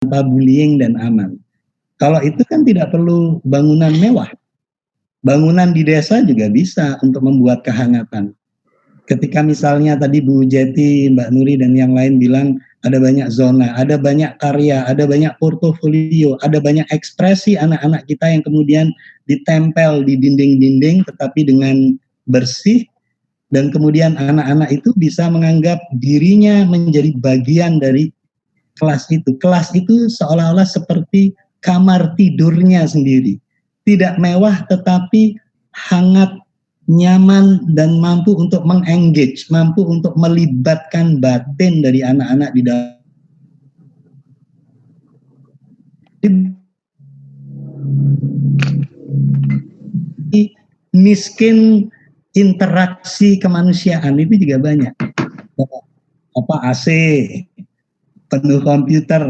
tanpa bullying dan aman. Kalau itu kan tidak perlu bangunan mewah. Bangunan di desa juga bisa untuk membuat kehangatan. Ketika misalnya tadi Bu Jeti, Mbak Nuri, dan yang lain bilang ada banyak zona, ada banyak karya, ada banyak portofolio, ada banyak ekspresi anak-anak kita yang kemudian ditempel di dinding-dinding tetapi dengan bersih, dan kemudian anak-anak itu bisa menganggap dirinya menjadi bagian dari kelas itu. Kelas itu seolah-olah seperti kamar tidurnya sendiri. Tidak mewah tetapi hangat, nyaman, dan mampu untuk mengengage, mampu untuk melibatkan batin dari anak-anak di dalam. Miskin interaksi kemanusiaan itu juga banyak. AC, penuh komputer,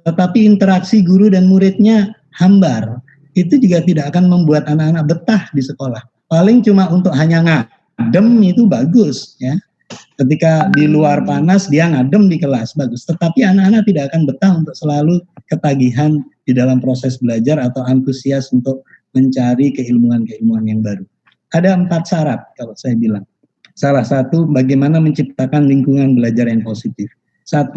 tetapi interaksi guru dan muridnya hambar. Itu juga tidak akan membuat anak-anak betah di sekolah. Paling cuma untuk hanya ngadem itu bagus, ya. Ketika di luar panas dia ngadem di kelas, bagus. Tetapi anak-anak tidak akan betah untuk selalu ketagihan di dalam proses belajar atau antusias untuk mencari keilmuan-keilmuan yang baru. Ada 4 syarat kalau saya bilang. Salah satu, bagaimana menciptakan lingkungan belajar yang positif. 1,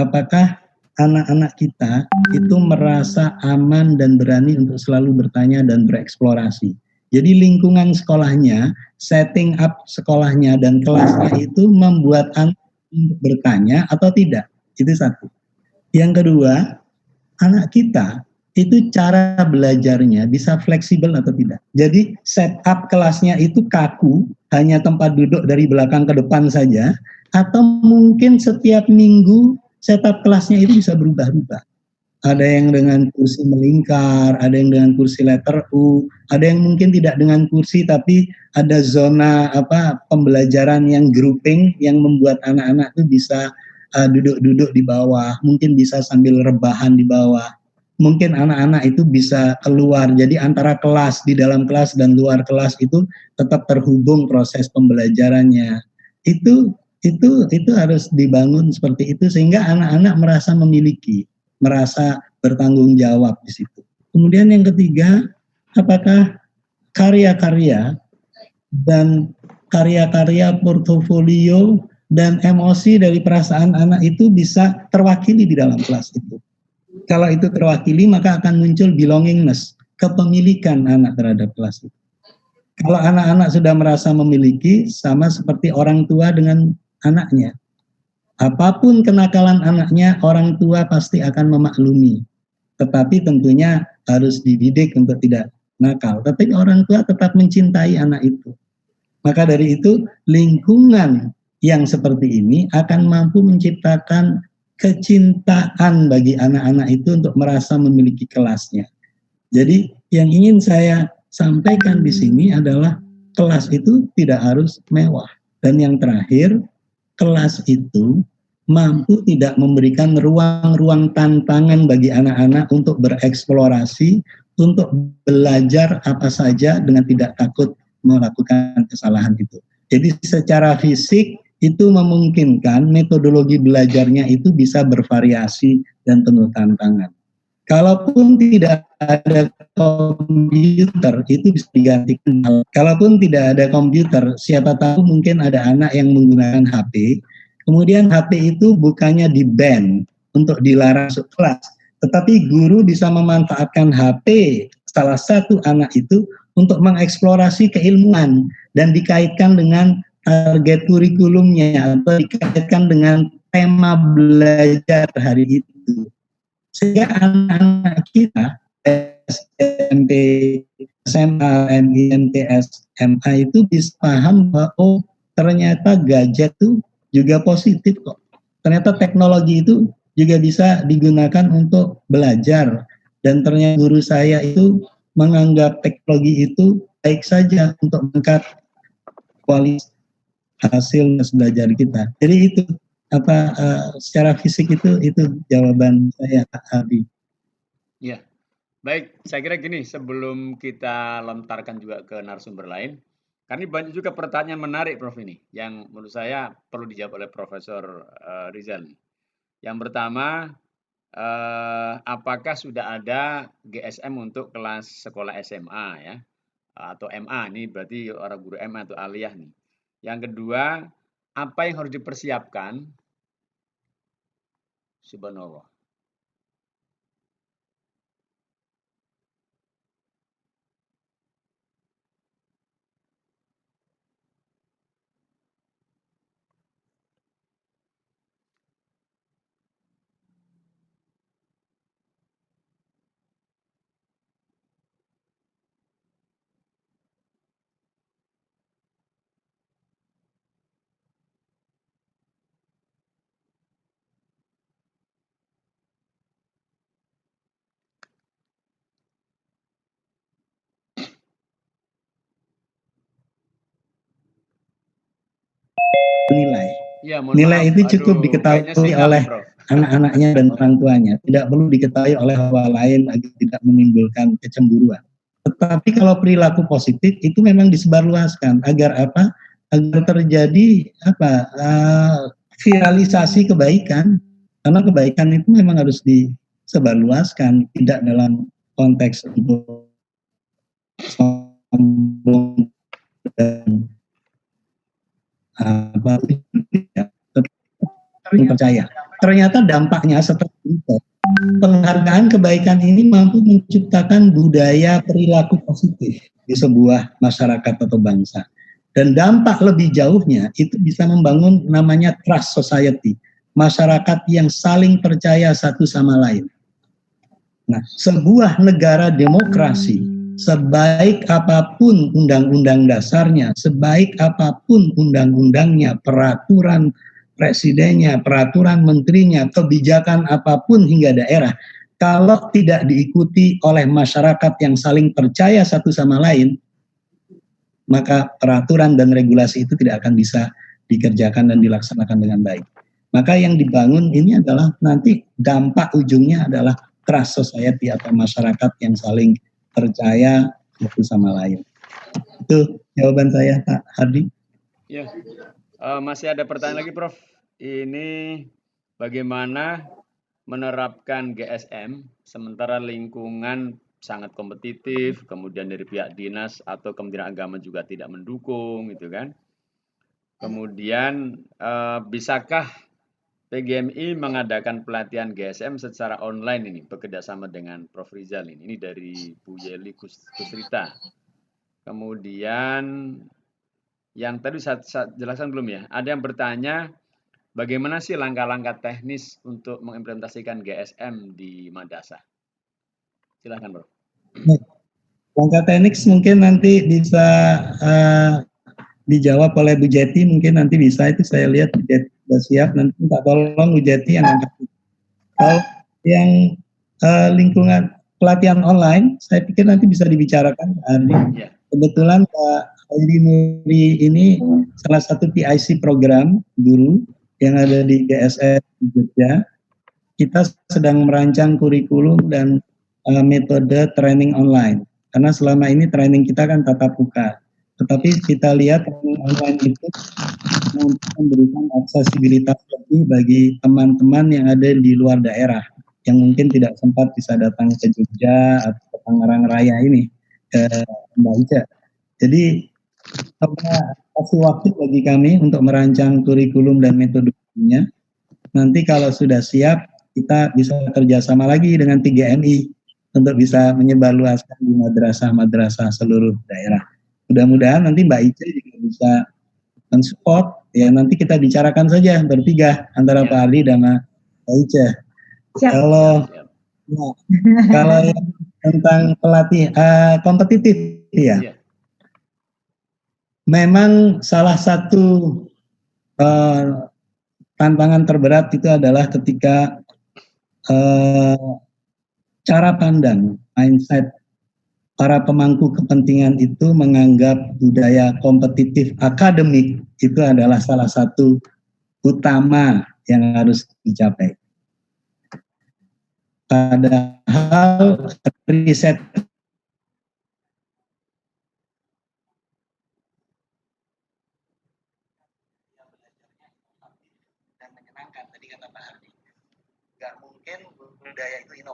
apakah anak-anak kita itu merasa aman dan berani untuk selalu bertanya dan bereksplorasi. Jadi lingkungan sekolahnya, setting up sekolahnya dan kelasnya itu membuat anak bertanya atau tidak. Itu 1. Yang kedua, anak kita itu cara belajarnya bisa fleksibel atau tidak. Jadi setup kelasnya itu kaku, hanya tempat duduk dari belakang ke depan saja, atau mungkin setiap minggu setup kelasnya itu bisa berubah-ubah. Ada yang dengan kursi melingkar, ada yang dengan kursi letter U, ada yang mungkin tidak dengan kursi tapi ada zona pembelajaran yang grouping yang membuat anak-anak itu bisa duduk-duduk di bawah, mungkin bisa sambil rebahan di bawah. Mungkin anak-anak itu bisa keluar, jadi antara kelas, di dalam kelas dan luar kelas itu tetap terhubung proses pembelajarannya. Itu harus dibangun seperti itu sehingga anak-anak merasa memiliki, merasa bertanggung jawab di situ. Kemudian yang ketiga, apakah karya-karya dan karya-karya portofolio dan emosi dari perasaan anak itu bisa terwakili di dalam kelas itu. Kalau itu terwakili, maka akan muncul belongingness, kepemilikan anak terhadap kelas itu. Kalau anak-anak sudah merasa memiliki, sama seperti orang tua dengan anaknya. Apapun kenakalan anaknya, orang tua pasti akan memaklumi. Tetapi tentunya harus dididik untuk tidak nakal. Tapi orang tua tetap mencintai anak itu. Maka dari itu, lingkungan yang seperti ini akan mampu menciptakan kecintaan bagi anak-anak itu untuk merasa memiliki kelasnya. Jadi yang ingin saya sampaikan di sini adalah kelas itu tidak harus mewah. Dan yang terakhir, kelas itu mampu tidak memberikan ruang-ruang tantangan bagi anak-anak untuk bereksplorasi, untuk belajar apa saja dengan tidak takut melakukan kesalahan itu. Jadi secara fisik itu memungkinkan metodologi belajarnya itu bisa bervariasi dan penuh tantangan. Kalaupun tidak ada komputer, itu bisa digantikan. Kalaupun tidak ada komputer, siapa tahu mungkin ada anak yang menggunakan HP, kemudian HP itu bukannya di-ban untuk dilarang masuk kelas, tetapi guru bisa memanfaatkan HP salah satu anak itu untuk mengeksplorasi keilmuan dan dikaitkan dengan target kurikulumnya atau dikaitkan dengan tema belajar hari itu. Sehingga anak-anak kita SMP, SMA, MINTS, MA itu bisa paham bahwa oh ternyata gadget itu juga positif kok. Ternyata teknologi itu juga bisa digunakan untuk belajar. Dan ternyata guru saya itu menganggap teknologi itu baik saja untuk mengangkat kualitas hasil belajar kita. Jadi itu secara fisik itu jawaban saya, Abi. Ya, baik. Saya kira gini, sebelum kita lontarkan juga ke narasumber lain, karena banyak juga pertanyaan menarik, Prof, ini, yang menurut saya perlu dijawab oleh Profesor Rizal. Yang pertama, apakah sudah ada GSM untuk kelas sekolah SMA ya, atau MA, ini berarti orang guru MA atau aliyah nih. Yang kedua, apa yang harus dipersiapkan? Subhanallah. Nilai. Ya, mohon Nilai maaf. itu cukup Aduh, kayaknya diketahui sinyal nih, oleh Prof. anak-anaknya dan orang tuanya. Tidak perlu diketahui oleh orang lain agar tidak menimbulkan kecemburuan. Tetapi kalau perilaku positif itu memang disebarluaskan agar apa? Agar terjadi apa? Viralisasi kebaikan. Karena kebaikan itu memang harus disebarluaskan, tidak dalam konteks untuk sombong dan apa ya, percaya. Ternyata dampaknya setelah itu, penghargaan kebaikan ini mampu menciptakan budaya perilaku positif di sebuah masyarakat atau bangsa. Dan dampak lebih jauhnya itu bisa membangun namanya trust society, masyarakat yang saling percaya satu sama lain. Nah, sebuah negara demokrasi, sebaik apapun undang-undang dasarnya, sebaik apapun undang-undangnya, peraturan presidennya, peraturan menterinya, kebijakan apapun hingga daerah, kalau tidak diikuti oleh masyarakat yang saling percaya satu sama lain, maka peraturan dan regulasi itu tidak akan bisa dikerjakan dan dilaksanakan dengan baik. Maka yang dibangun ini adalah nanti dampak ujungnya adalah trust society atau masyarakat yang saling percaya satu sama lain. Itu jawaban saya, Pak Hardi. Ya, masih ada pertanyaan lagi, Prof. Ini bagaimana menerapkan GSM sementara lingkungan sangat kompetitif, kemudian dari pihak dinas atau Kementerian Agama juga tidak mendukung, gitu kan? Kemudian bisakah PGMI mengadakan pelatihan GSM secara online ini bekerjasama dengan Prof Rizal ini dari Bu Yeli Kusrita. Kemudian yang tadi saya jelaskan belum ya? Ada yang bertanya bagaimana sih langkah-langkah teknis untuk mengimplementasikan GSM di madrasah? Silakan, Bro. Langkah teknis mungkin nanti bisa dijawab oleh Bu Jeti, mungkin nanti bisa, itu saya lihat Bu Jeti sudah siap, nanti minta tolong Bu Jeti yang angkat. Kalau yang lingkungan pelatihan online, saya pikir nanti bisa dibicarakan Pak Ardi. Ya. Kebetulan Pak Hairi Muri ini salah satu PIC program guru yang ada di GSR Jogja. Kita sedang merancang kurikulum dan metode training online. Karena selama ini training kita kan tatap muka. Tetapi kita lihat training online itu untuk memberikan aksesibilitas lebih bagi teman-teman yang ada di luar daerah yang mungkin tidak sempat bisa datang ke Jogja atau ke Tangerang Raya ini, Mbak Ica. Jadi kasih waktu bagi kami untuk merancang kurikulum dan metodologinya. Nanti kalau sudah siap, kita bisa kerjasama lagi dengan 3MI untuk bisa menyebarluaskan di madrasah-madrasah seluruh daerah. Mudah-mudahan nanti Mbak Ica juga bisa mensupport, ya nanti kita bicarakan saja bertiga antara Ya. Pak Ardi dan Mbak Ica. Siap. Kalau kalau yang tentang pelatih kompetitif ya. Ya. Memang salah satu tantangan terberat itu adalah ketika cara pandang, mindset para pemangku kepentingan itu menganggap budaya kompetitif akademik itu adalah salah satu utama yang harus dicapai. Padahal riset dan menyenangkan tadi kata Pak Hardi. Nggak mungkin budaya itu inovasi.